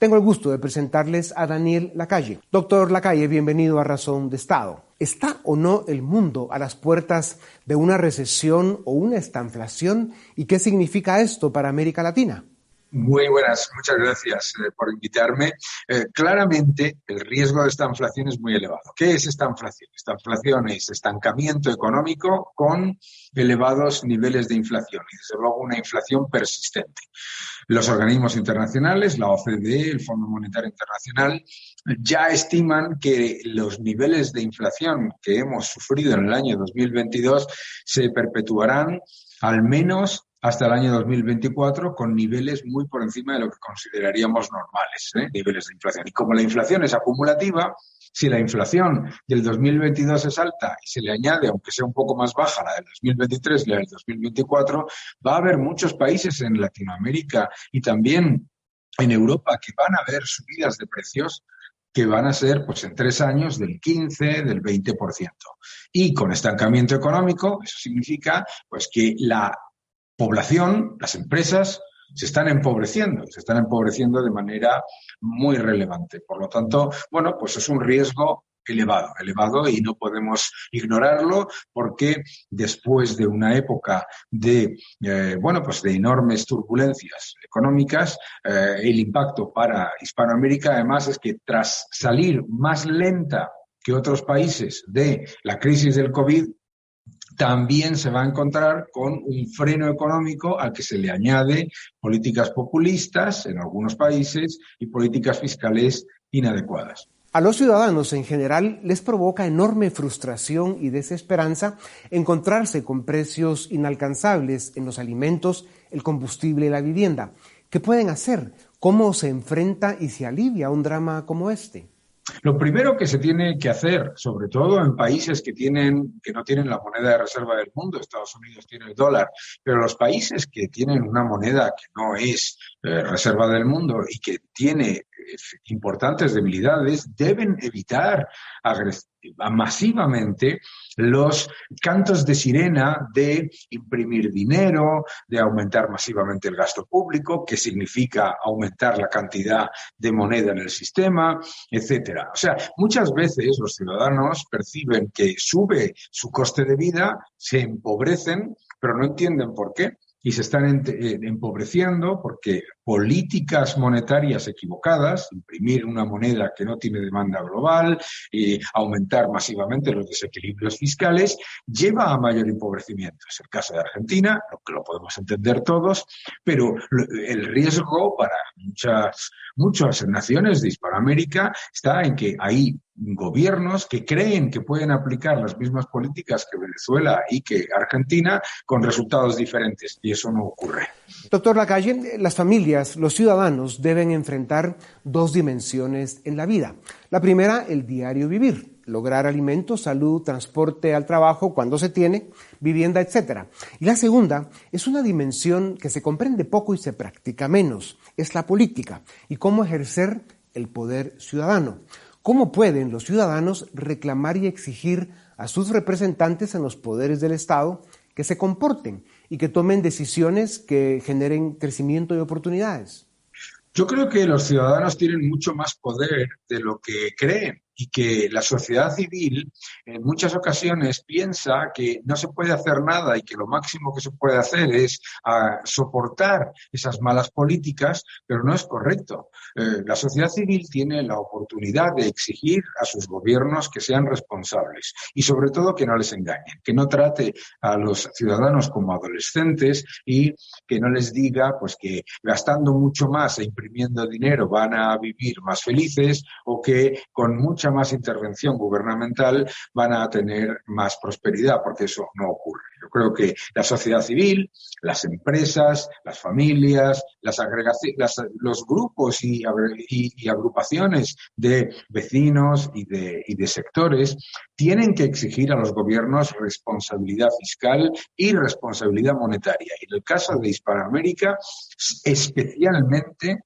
Tengo el gusto de presentarles a Daniel Lacalle. Doctor Lacalle, bienvenido a Razón de Estado. ¿Está o no el mundo a las puertas de una recesión o una estanflación? ¿Y qué significa esto para América Latina? Muy buenas, muchas gracias por invitarme. Claramente, el riesgo de esta inflación es muy elevado. ¿Qué es esta inflación? Esta inflación es estancamiento económico con elevados niveles de inflación y, desde luego, una inflación persistente. Los organismos internacionales, la OCDE, el Fondo Monetario Internacional, ya estiman que los niveles de inflación que hemos sufrido en el año 2022 se perpetuarán al menos hasta el año 2024, con niveles muy por encima de lo que consideraríamos normales, niveles de inflación. Y como la inflación es acumulativa, si la inflación del 2022 es alta y se le añade, aunque sea un poco más baja, la del 2023 y la del 2024, va a haber muchos países en Latinoamérica y también en Europa que van a ver subidas de precios que van a ser, pues, en 3 años del 15, del 20%. Y con estancamiento económico, eso significa, pues, que la población, las empresas, se están empobreciendo de manera muy relevante. Por lo tanto, bueno, pues es un riesgo elevado y no podemos ignorarlo porque después de una época de enormes turbulencias económicas, el impacto para Hispanoamérica además es que tras salir más lenta que otros países de la crisis del COVID, también se va a encontrar con un freno económico al que se le añade políticas populistas en algunos países y políticas fiscales inadecuadas. A los ciudadanos en general les provoca enorme frustración y desesperanza encontrarse con precios inalcanzables en los alimentos, el combustible y la vivienda. ¿Qué pueden hacer? ¿Cómo se enfrenta y se alivia un drama como este? Lo primero que se tiene que hacer, sobre todo en países que no tienen la moneda de reserva del mundo, Estados Unidos tiene el dólar, pero los países que tienen una moneda que no es reserva del mundo y que tiene importantes debilidades, deben evitar masivamente los cantos de sirena de imprimir dinero, de aumentar masivamente el gasto público, que significa aumentar la cantidad de moneda en el sistema, etcétera. O sea, muchas veces los ciudadanos perciben que sube su coste de vida, se empobrecen, pero no entienden por qué. Y se están empobreciendo porque políticas monetarias equivocadas, imprimir una moneda que no tiene demanda global, aumentar masivamente los desequilibrios fiscales, lleva a mayor empobrecimiento. Es el caso de Argentina, lo podemos entender todos, pero el riesgo para muchas naciones de Hispanoamérica está en que hay gobiernos que creen que pueden aplicar las mismas políticas que Venezuela y que Argentina con resultados diferentes, y eso no ocurre. Doctor Lacalle, las familias, los ciudadanos deben enfrentar 2 dimensiones en la vida. La primera, el diario vivir, lograr alimentos, salud, transporte al trabajo cuando se tiene, vivienda, etc. Y la segunda es una dimensión que se comprende poco y se practica menos, es la política y cómo ejercer el poder ciudadano. ¿Cómo pueden los ciudadanos reclamar y exigir a sus representantes en los poderes del Estado que se comporten y que tomen decisiones que generen crecimiento y oportunidades? Yo creo que los ciudadanos tienen mucho más poder de lo que creen y que la sociedad civil en muchas ocasiones piensa que no se puede hacer nada y que lo máximo que se puede hacer es soportar esas malas políticas, pero no es correcto. La sociedad civil tiene la oportunidad de exigir a sus gobiernos que sean responsables y sobre todo que no les engañen, que no trate a los ciudadanos como adolescentes y que no les diga pues que gastando mucho más e imprimiendo dinero van a vivir más felices o que con mucha más intervención gubernamental van a tener más prosperidad, porque eso no ocurre. Yo creo que la sociedad civil, las empresas, las familias, las agregaciones, los grupos y agrupaciones de vecinos y de sectores tienen que exigir a los gobiernos responsabilidad fiscal y responsabilidad monetaria. Y en el caso de Hispanoamérica, especialmente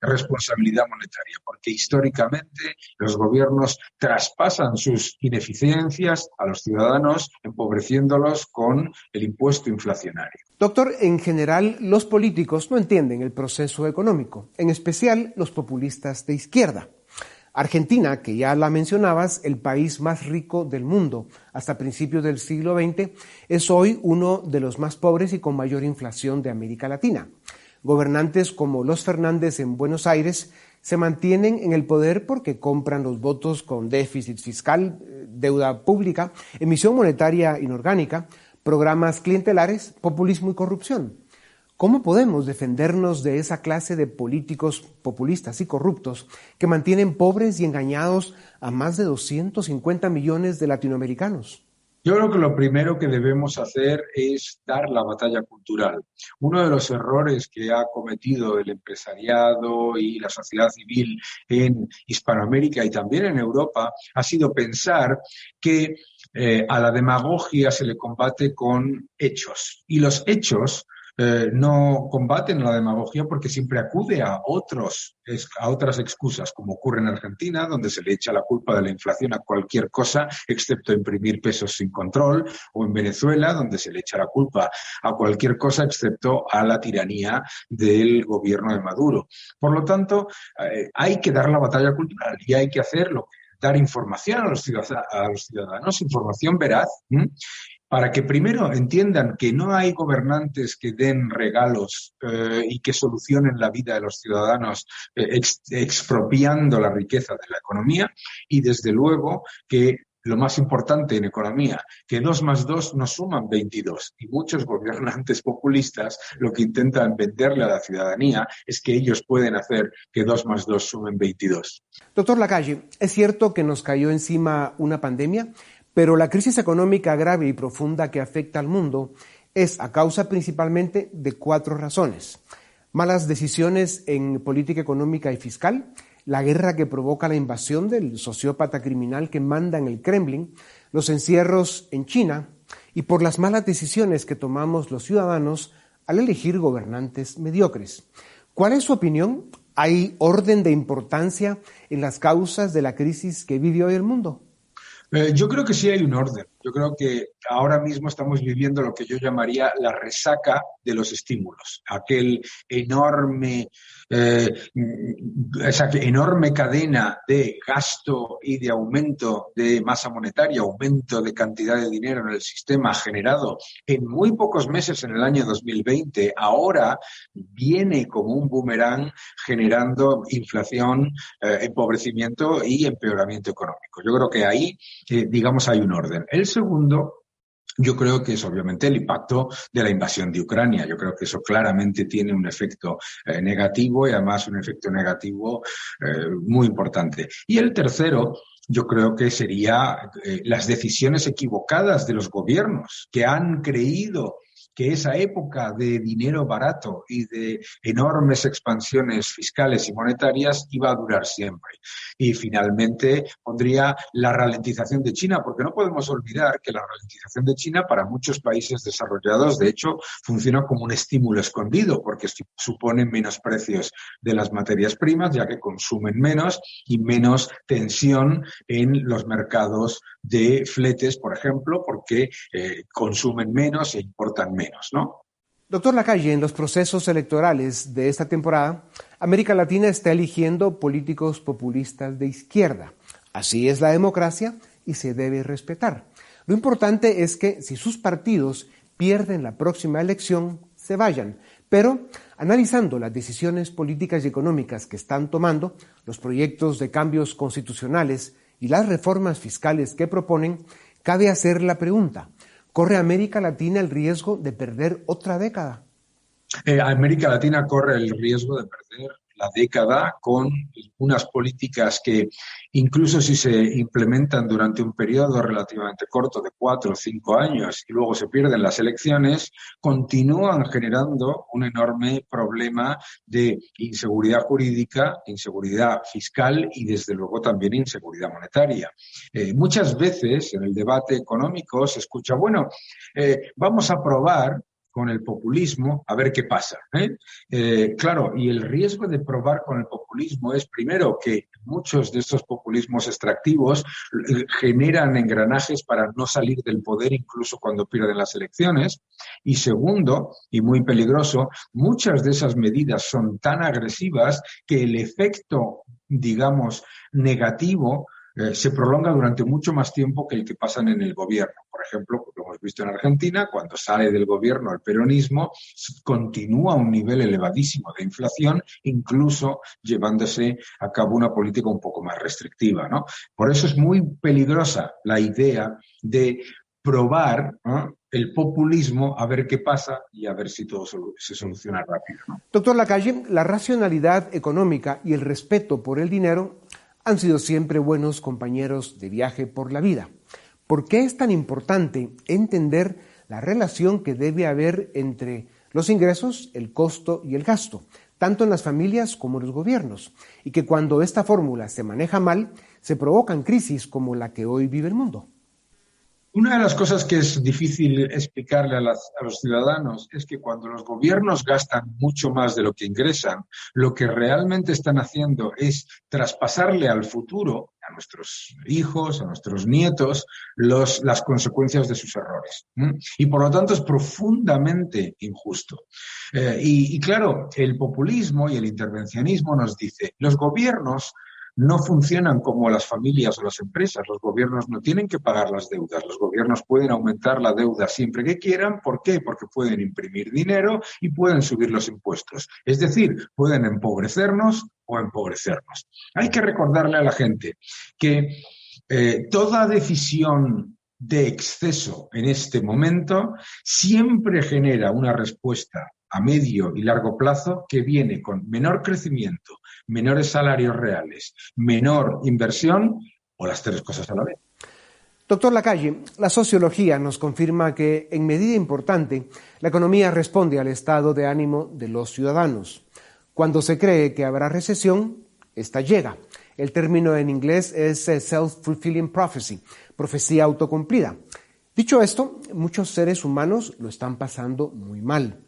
responsabilidad monetaria, porque históricamente los gobiernos traspasan sus ineficiencias a los ciudadanos, empobreciéndolos con el impuesto inflacionario. Doctor, en general, los políticos no entienden el proceso económico, en especial los populistas de izquierda. Argentina, que ya la mencionabas, el país más rico del mundo hasta principios del siglo XX, es hoy uno de los más pobres y con mayor inflación de América Latina. Gobernantes como los Fernández en Buenos Aires se mantienen en el poder porque compran los votos con déficit fiscal, deuda pública, emisión monetaria inorgánica, programas clientelares, populismo y corrupción. ¿Cómo podemos defendernos de esa clase de políticos populistas y corruptos que mantienen pobres y engañados a más de 250 millones de latinoamericanos? Yo creo que lo primero que debemos hacer es dar la batalla cultural. Uno de los errores que ha cometido el empresariado y la sociedad civil en Hispanoamérica y también en Europa ha sido pensar que a la demagogia se le combate con hechos. Y los hechos no combaten la demagogia porque siempre acude a otras excusas, como ocurre en Argentina, donde se le echa la culpa de la inflación a cualquier cosa, excepto imprimir pesos sin control, o en Venezuela, donde se le echa la culpa a cualquier cosa, excepto a la tiranía del gobierno de Maduro. Por lo tanto, hay que dar la batalla cultural y hay que hacerlo. Dar información a los ciudadanos, información veraz, para que primero entiendan que no hay gobernantes que den regalos y que solucionen la vida de los ciudadanos expropiando la riqueza de la economía, y desde luego que lo más importante en economía, que 2 más 2 no suman 22. Y muchos gobernantes populistas lo que intentan venderle a la ciudadanía es que ellos pueden hacer que 2 más 2 sumen 22. Doctor Lacalle, es cierto que nos cayó encima una pandemia, pero la crisis económica grave y profunda que afecta al mundo es a causa principalmente de 4 razones. Malas decisiones en política económica y fiscal, la guerra que provoca la invasión del sociópata criminal que manda en el Kremlin, los encierros en China y por las malas decisiones que tomamos los ciudadanos al elegir gobernantes mediocres. ¿Cuál es su opinión? ¿Hay orden de importancia en las causas de la crisis que vive hoy el mundo? Yo creo que sí hay un orden. Yo creo que ahora mismo estamos viviendo lo que yo llamaría la resaca de los estímulos. Esa enorme cadena de gasto y de aumento de masa monetaria, aumento de cantidad de dinero en el sistema generado en muy pocos meses en el año 2020, ahora viene como un boomerang generando inflación, empobrecimiento y empeoramiento económico. Yo creo que ahí, digamos, hay un orden. El segundo, yo creo que es obviamente el impacto de la invasión de Ucrania. Yo creo que eso claramente tiene un efecto negativo y además un efecto negativo muy importante. Y el tercero, yo creo que sería las decisiones equivocadas de los gobiernos que han creído que esa época de dinero barato y de enormes expansiones fiscales y monetarias iba a durar siempre. Y finalmente pondría la ralentización de China, porque no podemos olvidar que la ralentización de China para muchos países desarrollados, de hecho, funciona como un estímulo escondido, porque supone menos precios de las materias primas, ya que consumen menos y menos tensión en los mercados de fletes, por ejemplo, porque consumen menos e importan menos, ¿no? Doctor Lacalle, en los procesos electorales de esta temporada, América Latina está eligiendo políticos populistas de izquierda. Así es la democracia y se debe respetar. Lo importante es que si sus partidos pierden la próxima elección, se vayan. Pero, analizando las decisiones políticas y económicas que están tomando, los proyectos de cambios constitucionales y las reformas fiscales que proponen, cabe hacer la pregunta: ¿corre América Latina el riesgo de perder otra década? América Latina corre el riesgo de perder la década con unas políticas que, incluso si se implementan durante un periodo relativamente corto de 4 o 5 años y luego se pierden las elecciones, continúan generando un enorme problema de inseguridad jurídica, inseguridad fiscal y, desde luego, también inseguridad monetaria. Muchas veces en el debate económico se escucha, vamos a probar con el populismo a ver qué pasa, claro, y el riesgo de probar con el populismo es, primero, que muchos de estos populismos extractivos generan engranajes para no salir del poder incluso cuando pierden las elecciones. Y segundo, y muy peligroso, muchas de esas medidas son tan agresivas que el efecto, digamos, negativo se prolonga durante mucho más tiempo que el que pasan en el gobierno. Por ejemplo, lo hemos visto en Argentina, cuando sale del gobierno el peronismo, continúa un nivel elevadísimo de inflación, incluso llevándose a cabo una política un poco más restrictiva, ¿no? Por eso es muy peligrosa la idea de probar, ¿no?, el populismo, a ver qué pasa y a ver si todo se soluciona rápido, ¿no? Doctor Lacalle, la racionalidad económica y el respeto por el dinero han sido siempre buenos compañeros de viaje por la vida. ¿Por qué es tan importante entender la relación que debe haber entre los ingresos, el costo y el gasto, tanto en las familias como en los gobiernos? Y que cuando esta fórmula se maneja mal, se provocan crisis como la que hoy vive el mundo. Una de las cosas que es difícil explicarle a los ciudadanos es que cuando los gobiernos gastan mucho más de lo que ingresan, lo que realmente están haciendo es traspasarle al futuro, a nuestros hijos, a nuestros nietos, las consecuencias de sus errores. Y por lo tanto es profundamente injusto. Y claro, el populismo y el intervencionismo nos dice, los gobiernos no funcionan como las familias o las empresas. Los gobiernos no tienen que pagar las deudas. Los gobiernos pueden aumentar la deuda siempre que quieran. ¿Por qué? Porque pueden imprimir dinero y pueden subir los impuestos. Es decir, pueden empobrecernos o empobrecernos. Hay que recordarle a la gente que toda decisión de exceso en este momento siempre genera una respuesta a medio y largo plazo que viene con menor crecimiento, menores salarios reales, menor inversión o las tres cosas a la vez. Doctor Lacalle, la sociología nos confirma que en medida importante la economía responde al estado de ánimo de los ciudadanos. Cuando se cree que habrá recesión, esta llega. El término en inglés es self-fulfilling prophecy, profecía autocumplida. Dicho esto, muchos seres humanos lo están pasando muy mal.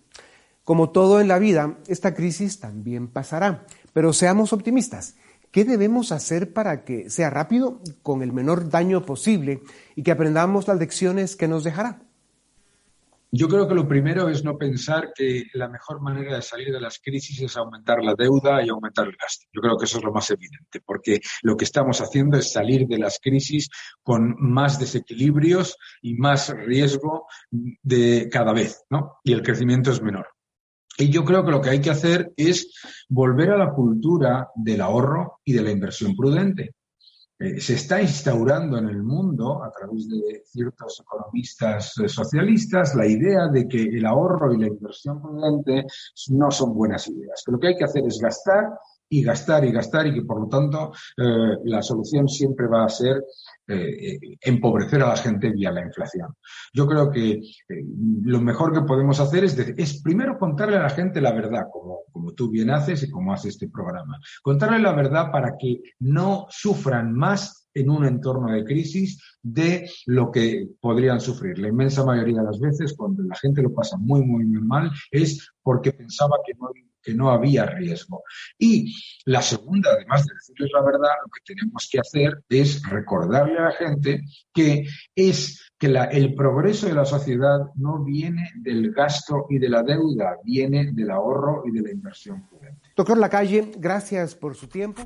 Como todo en la vida, esta crisis también pasará, pero seamos optimistas. ¿Qué debemos hacer para que sea rápido, con el menor daño posible y que aprendamos las lecciones que nos dejará? Yo creo que lo primero es no pensar que la mejor manera de salir de las crisis es aumentar la deuda y aumentar el gasto. Yo creo que eso es lo más evidente, porque lo que estamos haciendo es salir de las crisis con más desequilibrios y más riesgo de cada vez, ¿no? Y el crecimiento es menor. Y yo creo que lo que hay que hacer es volver a la cultura del ahorro y de la inversión prudente. Se está instaurando en el mundo, a través de ciertos economistas socialistas, la idea de que el ahorro y la inversión prudente no son buenas ideas. Que lo que hay que hacer es gastar y gastar y gastar y que, por lo tanto, la solución siempre va a ser empobrecer a la gente vía la inflación. Yo creo que lo mejor que podemos hacer es primero contarle a la gente la verdad, como tú bien haces y como hace este programa. Contarle la verdad para que no sufran más en un entorno de crisis de lo que podrían sufrir. La inmensa mayoría de las veces, cuando la gente lo pasa muy, muy, muy mal, es porque pensaba que no había riesgo. Y la segunda, además de decirles la verdad, lo que tenemos que hacer es recordarle a la gente que el progreso de la sociedad no viene del gasto y de la deuda, viene del ahorro y de la inversión prudente. Doctor Lacalle, gracias por su tiempo.